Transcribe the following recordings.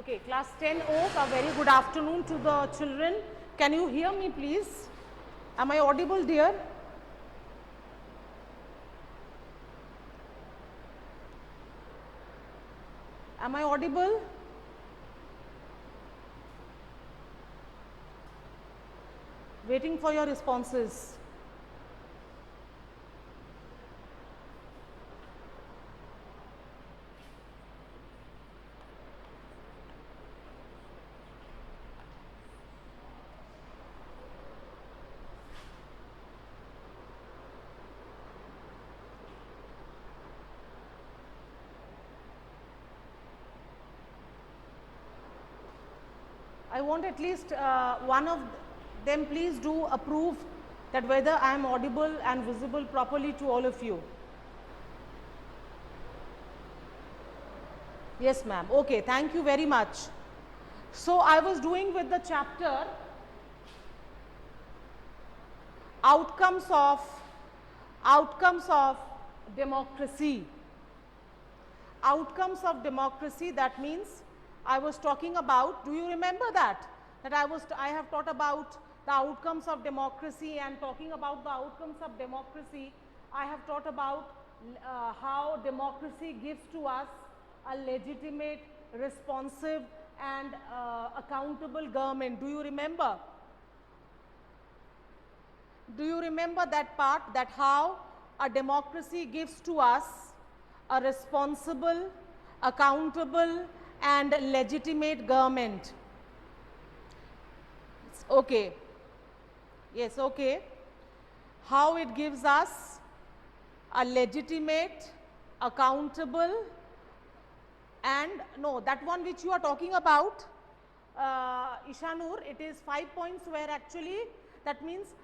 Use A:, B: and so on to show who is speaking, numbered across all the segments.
A: Okay, class 10 Oak, a very good afternoon to the children. Can you hear me please? Am I audible, dear? Am I audible? Waiting for your responses. I want at least one of them please do approve that whether I am audible and visible properly to all of you. Yes, ma'am. Okay, thank you very much. So, I was doing with the chapter outcomes of democracy. Outcomes of democracy, that means I was talking about, do you remember that I have taught about the outcomes of democracy, and talking about the outcomes of democracy I have taught about how democracy gives to us a legitimate, responsive and accountable government. Do you remember? Do you remember that part, that how a democracy gives to us a responsible, accountable and legitimate government? Okay. Yes, okay. How it gives us a legitimate, accountable and no, that one which you are talking about, Ishanur, it is 5 points where actually that means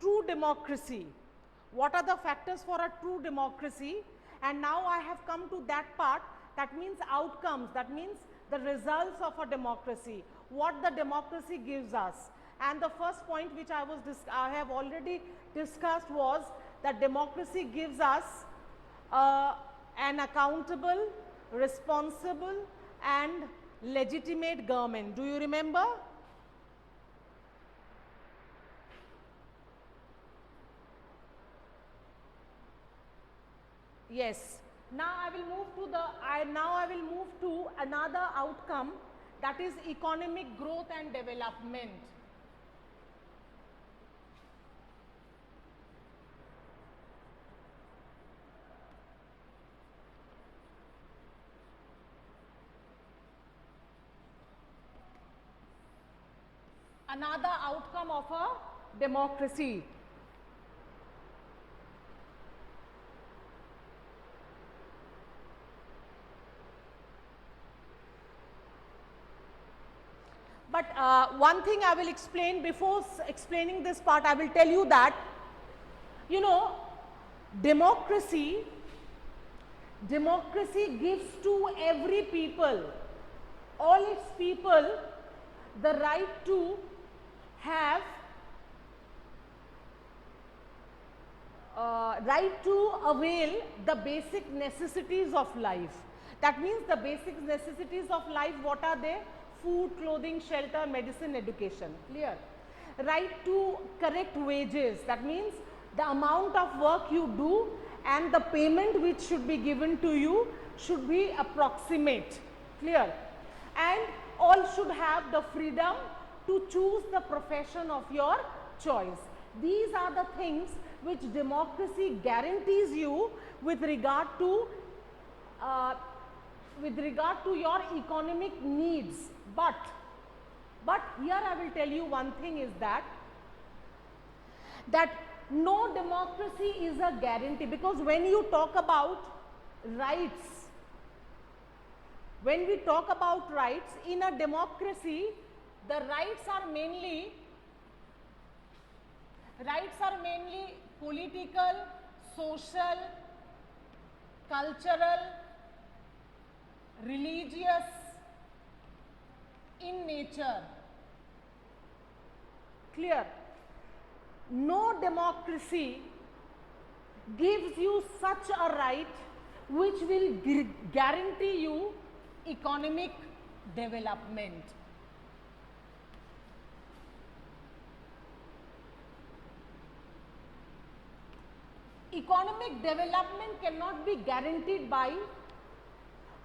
A: true democracy. What are the factors for a true democracy? And now I have come to that part, that means outcomes, that means the results of a democracy, what the democracy gives us. And the first point which I have already discussed was that democracy gives us an accountable, responsible and legitimate government. Do you remember? Yes. Now I will move to another outcome, that is economic growth and development. Another outcome of a democracy. But one thing I will explain before explaining this part, I will tell you that, you know, democracy gives to every people, all its people, the right to have right to avail the basic necessities of life. That means the basic necessities of life, what are they? Food, clothing, shelter, medicine, education. Clear? Right to correct wages, that means the amount of work you do and the payment which should be given to you should be approximate. Clear? And all should have the freedom to choose the profession of your choice. These are the things which democracy guarantees you with regard to your economic needs. But here I will tell you one thing is that no democracy is a guarantee, because when you talk about rights, when we talk about rights in a democracy, the rights are mainly political, social, cultural, religious in nature. Clear? No democracy gives you such a right which will guarantee you economic development. Economic development cannot be guaranteed by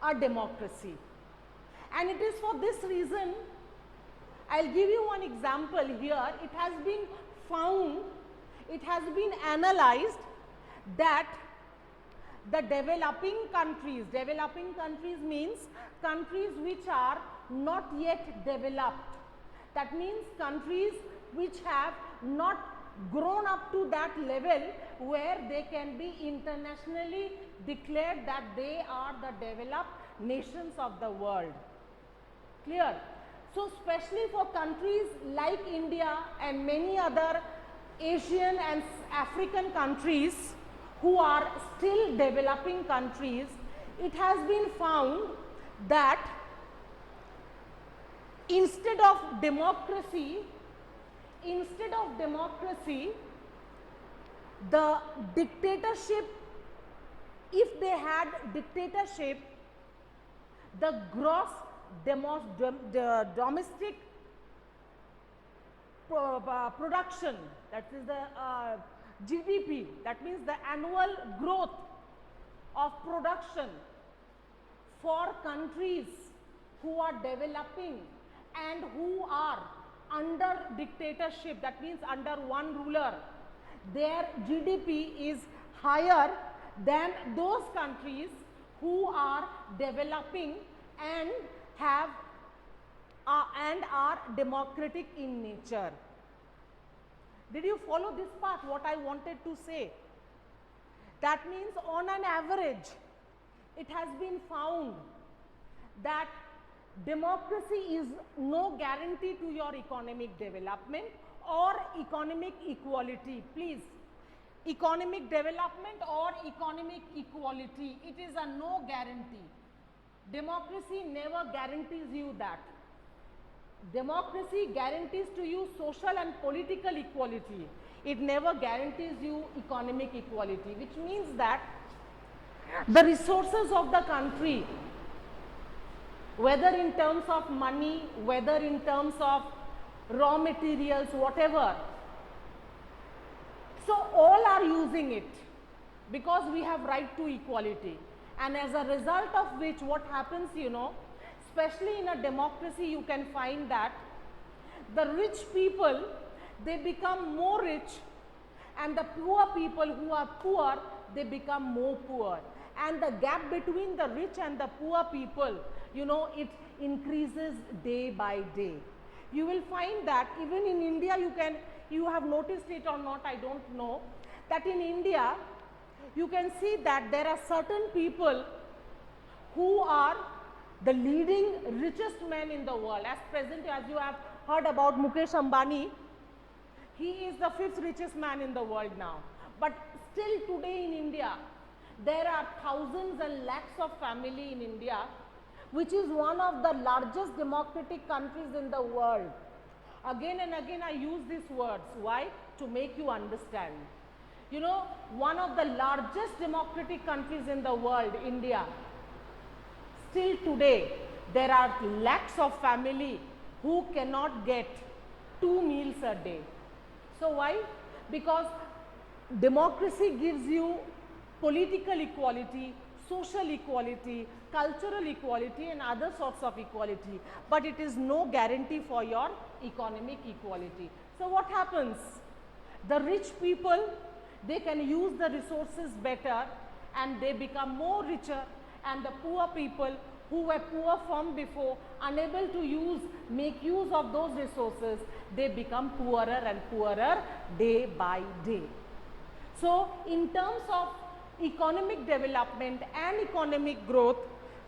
A: a democracy, and it is for this reason, I'll give you one example here. It has been found, it has been analyzed that the developing countries means countries which are not yet developed, that means countries which have not grown up to that level where they can be internationally declared that they are the developed nations of the world. Clear? So, especially for countries like India and many other Asian and African countries who are still developing countries, it has been found that instead of democracy, the dictatorship, if they had dictatorship, the gross domestic production, that is the GDP, that means the annual growth of production for countries who are developing and who are under dictatorship, that means under one ruler, their GDP is higher than those countries who are developing and have and are democratic in nature. Did you follow this part, what I wanted to say? That means on an average, it has been found that democracy is no guarantee to your economic development or economic equality. Please, economic development or economic equality, it is a no guarantee. Democracy never guarantees you that. Democracy guarantees to you social and political equality. It never guarantees you economic equality, which means that the resources of the country, whether in terms of money, whether in terms of raw materials, whatever, so all are using it because we have right to equality. And as a result of which, what happens, you know, especially in a democracy, you can find that the rich people, they become more rich, and the poor people who are poor, they become more poor. And the gap between the rich and the poor people, you know, it increases day by day. You will find that even in India, you have noticed it or not, I don't know, that in India, you can see that there are certain people who are the leading richest men in the world. As present, as you have heard about Mukesh Ambani, he is the 5th richest man in the world now. But still today in India, there are thousands and lakhs of family in India, which is one of the largest democratic countries in the world. Again and again I use these words. Why? To make you understand. You know, one of the largest democratic countries in the world, India, still today there are lakhs of family who cannot get 2 meals a day. So why? Because democracy gives you political equality, social equality, cultural equality and other sorts of equality, but it is no guarantee for your economic equality. So what happens? The rich people, they can use the resources better and they become more richer, and the poor people who were poor from before, unable to make use of those resources, they become poorer and poorer day by day. So in terms of economic development and economic growth,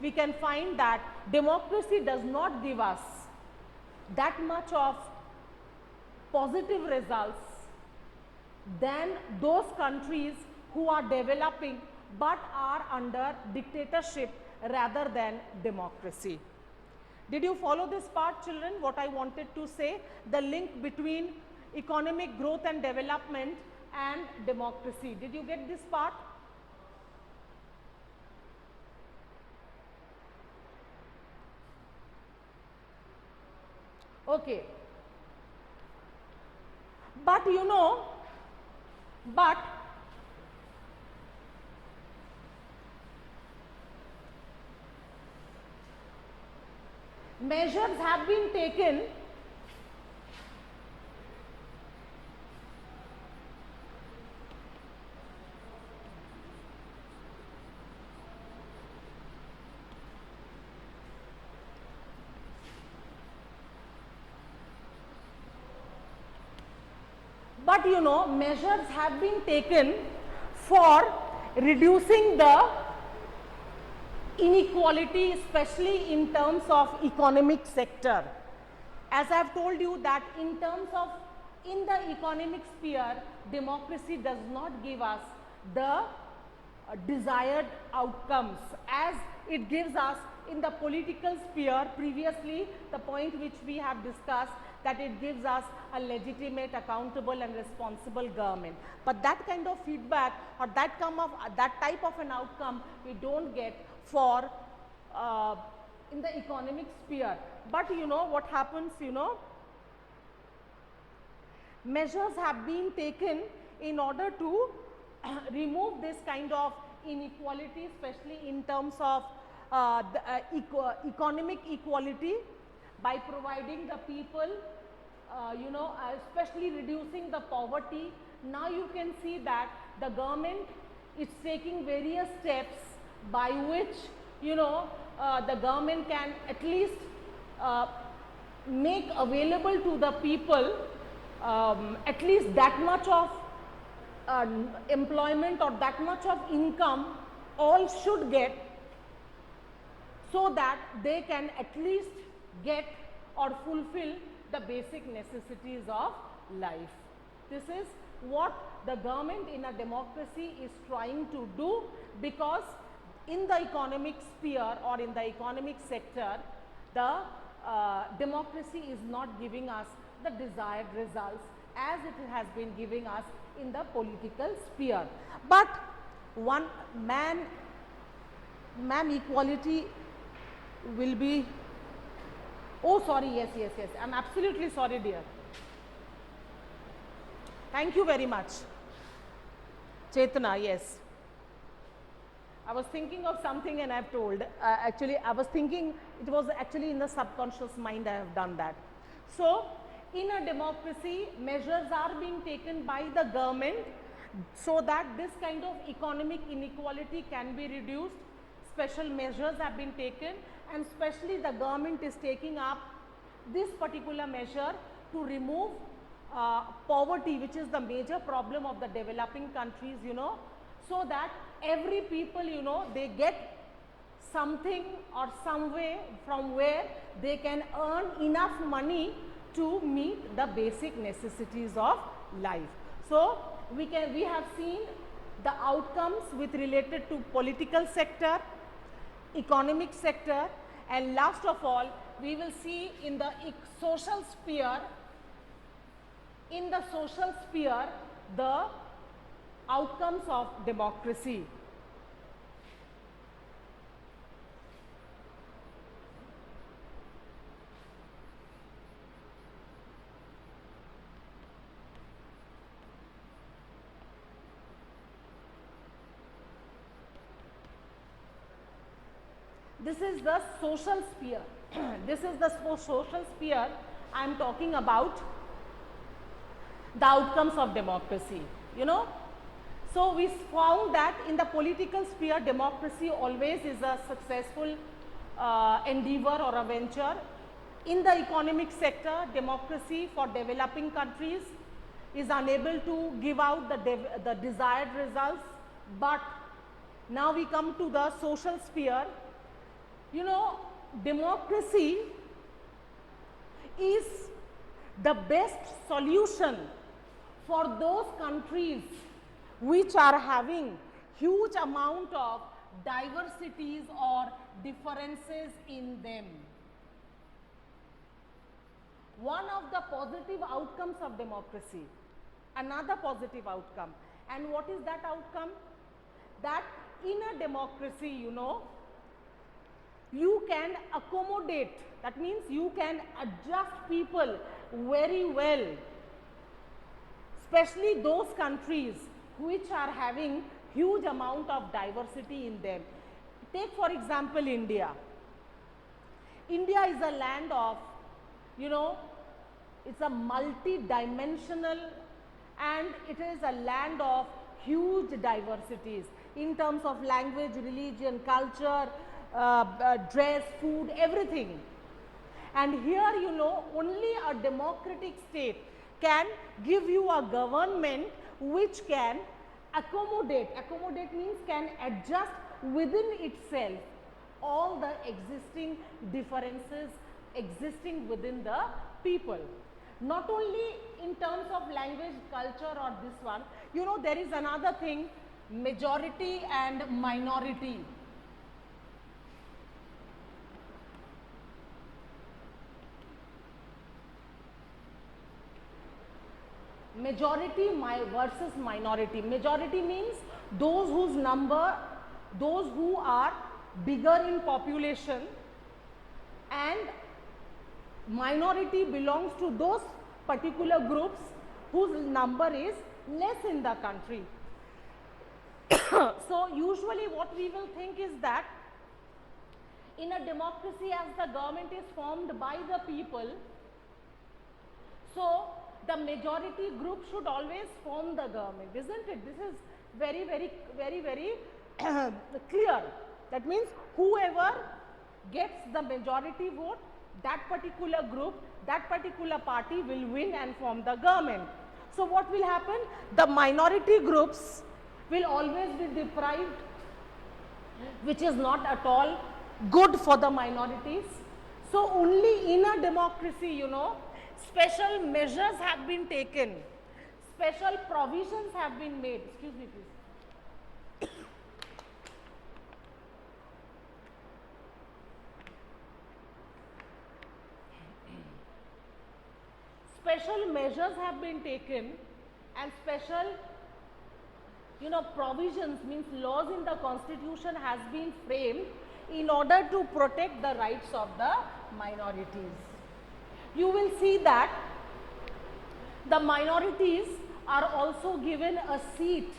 A: we can find that democracy does not give us that much of positive results than those countries who are developing but are under dictatorship rather than democracy. Did you follow this part, children, what I wanted to say? The link between economic growth and development and democracy. Did you get this part? Okay. But you know, but measures have been taken measures have been taken for reducing the inequality, especially in terms of economic sector. As I have told you that in terms of in the economic sphere, democracy does not give us the desired outcomes as it gives us in the political sphere. Previously, the point which we have discussed, that it gives us a legitimate, accountable and responsible government. But that kind of feedback or that type of an outcome we don't get for in the economic sphere. But you know what happens, you know, measures have been taken in order to remove this kind of inequality, especially in terms of economic equality, by providing the people, especially reducing the poverty. Now you can see that the government is taking various steps by which, the government can at least make available to the people at least that much of employment or that much of income all should get, so that they can at least get or fulfill the basic necessities of life. This is what the government in a democracy is trying to do, because in the economic sphere or in the economic sector, the democracy is not giving us the desired results as it has been giving us in the political sphere. But one man equality will be, oh sorry, yes, I am absolutely sorry dear. Thank you very much. Chetana, yes. I was thinking of something and I have told, actually I was thinking, it was actually in the subconscious mind I have done that. So, in a democracy, measures are being taken by the government so that this kind of economic inequality can be reduced. Special measures have been taken, and especially the government is taking up this particular measure to remove poverty, which is the major problem of the developing countries, so that every people, they get something or some way from where they can earn enough money to meet the basic necessities of life. So, we have seen the outcomes with related to political sector, economic sector, and last of all, we will see in the social sphere, the outcomes of democracy. This is the social sphere. This is the social sphere I am talking about, the outcomes of democracy, So, we found that in the political sphere, democracy always is a successful endeavor or a venture. In the economic sector, democracy for developing countries is unable to give out the desired results. But now we come to the social sphere. Democracy is the best solution for those countries which are having huge amount of diversities or differences in them. One of the positive outcomes of democracy, another positive outcome, and what is that outcome? That in a democracy, you can accommodate, that means you can adjust people very well, especially those countries which are having huge amount of diversity in them. Take for example India. India is a land of, you know, it's a multi-dimensional, and it is a land of huge diversities in terms of language, religion, culture, dress, food, everything. And here, you know, only a democratic state can give you a government which can accommodate, accommodate means can adjust within itself all the existing differences existing within the people. Not only in terms of language, culture or this one, you know, there is another thing, majority and minority. Majority versus minority. Majority means those whose number, those who are bigger in population, and minority belongs to those particular groups whose number is less in the country. So usually what we will think is that in a democracy, as the government is formed by the people, so the majority group should always form the government, isn't it? This is very clear. That means whoever gets the majority vote, that particular group, that particular party will win and form the government. So what will happen? The minority groups will always be deprived, which is not at all good for the minorities. So only in a democracy, you know, special measures have been taken, special provisions have been made. Excuse me, please. Special measures have been taken, and special, you know, provisions means laws in the constitution has been framed in order to protect the rights of the minorities. You will see that the minorities are also given a seat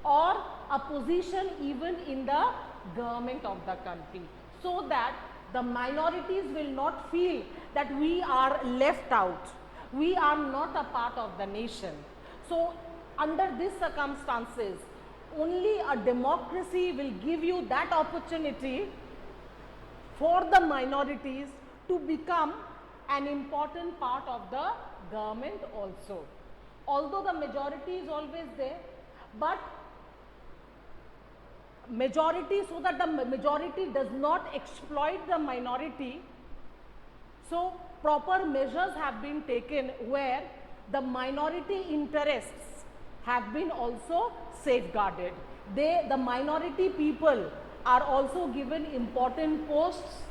A: or a position even in the government of the country, so that the minorities will not feel that we are left out, we are not a part of the nation. So under these circumstances, only a democracy will give you that opportunity for the minorities to become an important part of the government also. Although the majority is always there, but majority, so that the majority does not exploit the minority, so proper measures have been taken where the minority interests have been also safeguarded. The minority people are also given important posts,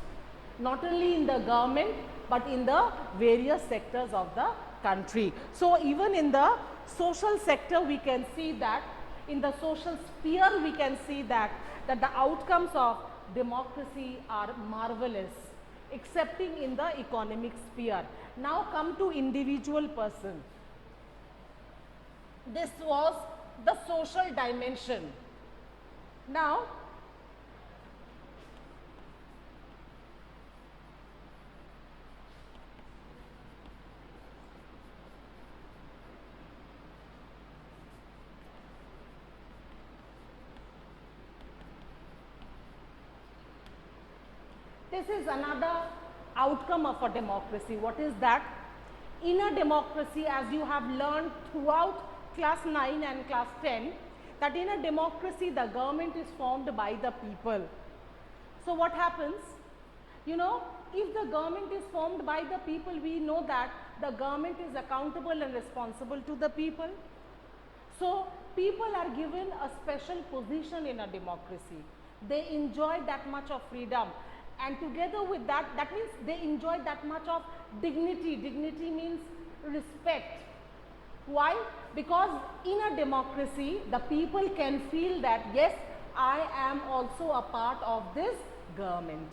A: not only in the government but in the various sectors of the country. So even in the social sector, we can see that, in the social sphere we can see that the outcomes of democracy are marvelous, excepting in the economic sphere. Now come to individual person. This was the social dimension. Now this is another outcome of a democracy. What is that? In a democracy, as you have learned throughout class 9 and class 10, that in a democracy the government is formed by the people. So what happens? You know, if the government is formed by the people, we know that the government is accountable and responsible to the people. So people are given a special position in a democracy. They enjoy that much of freedom. And together with that, that means they enjoy that much of dignity. Dignity means respect. Why? Because in a democracy, the people can feel that, yes, I am also a part of this government.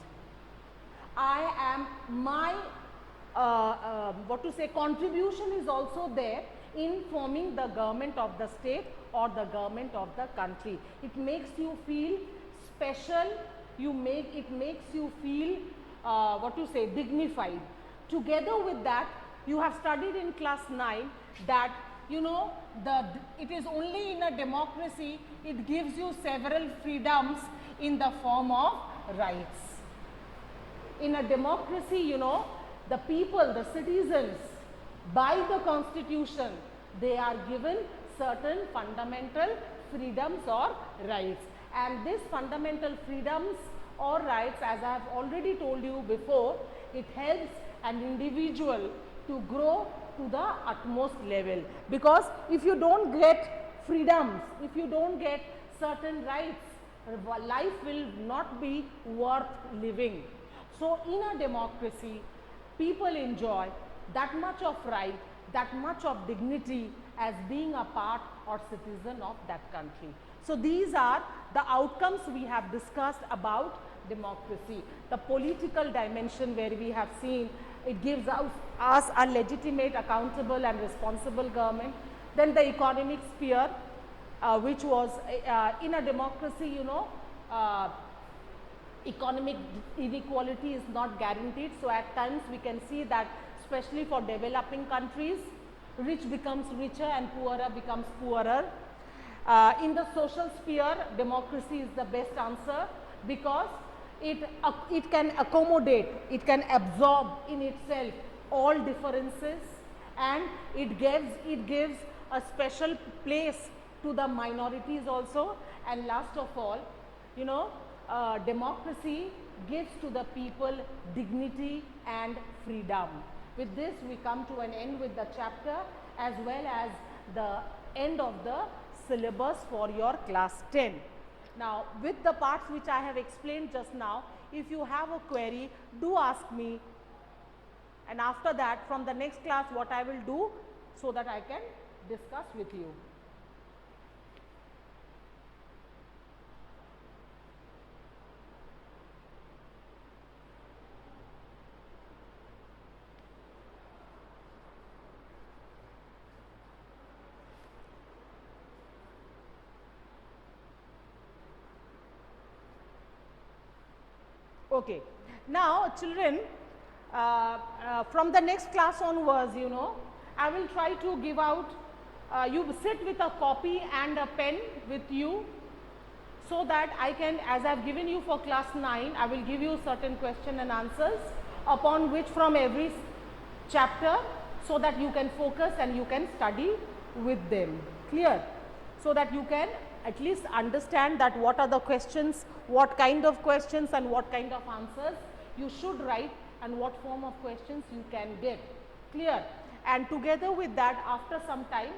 A: what to say, contribution is also there in forming the government of the state or the government of the country. It makes you feel special, it makes you feel what to say, dignified. Together with that, you have studied in class 9 that you know it is only in a democracy it gives you several freedoms in the form of rights. In a democracy, you know, the people, the citizens, by the constitution, they are given certain fundamental freedoms or rights. And these fundamental freedoms or rights, as I have already told you before, it helps an individual to grow to the utmost level. Because if you don't get freedoms, if you don't get certain rights, life will not be worth living. So in a democracy, people enjoy that much of right, that much of dignity as being a part or citizen of that country. So these are the outcomes we have discussed about democracy. The political dimension, where we have seen it gives us a legitimate, accountable and responsible government. Then the economic sphere, which was in a democracy, you know, economic inequality is not guaranteed. So at times we can see that, especially for developing countries, rich becomes richer and poorer becomes poorer. In the social sphere, democracy is the best answer, because it can accommodate, it can absorb in itself all differences, and it gives a special place to the minorities also. And last of all, you know, democracy gives to the people dignity and freedom. With this, we come to an end with the chapter as well as the end of the syllabus for your class 10. Now, with the parts which I have explained just now, if you have a query, do ask me, and after that, from the next class, what I will do so that I can discuss with you. Okay. Now, children, from the next class onwards, you know, I will try to give out, you sit with a copy and a pen with you, so that I can, as I have given you for class 9, I will give you certain question and answers upon which from every chapter, so that you can focus and you can study with them. Clear? So that you can at least understand that what are the questions, what kind of questions and what kind of answers you should write, and what form of questions you can get. Clear? And together with that, after some time,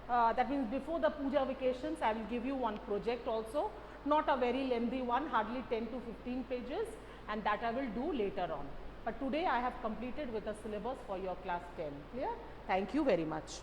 A: that means before the puja vacations, I will give you one project also, not a very lengthy one, hardly 10 to 15 pages, and that I will do later on. But today I have completed with the syllabus for your class 10. Clear? Thank you very much.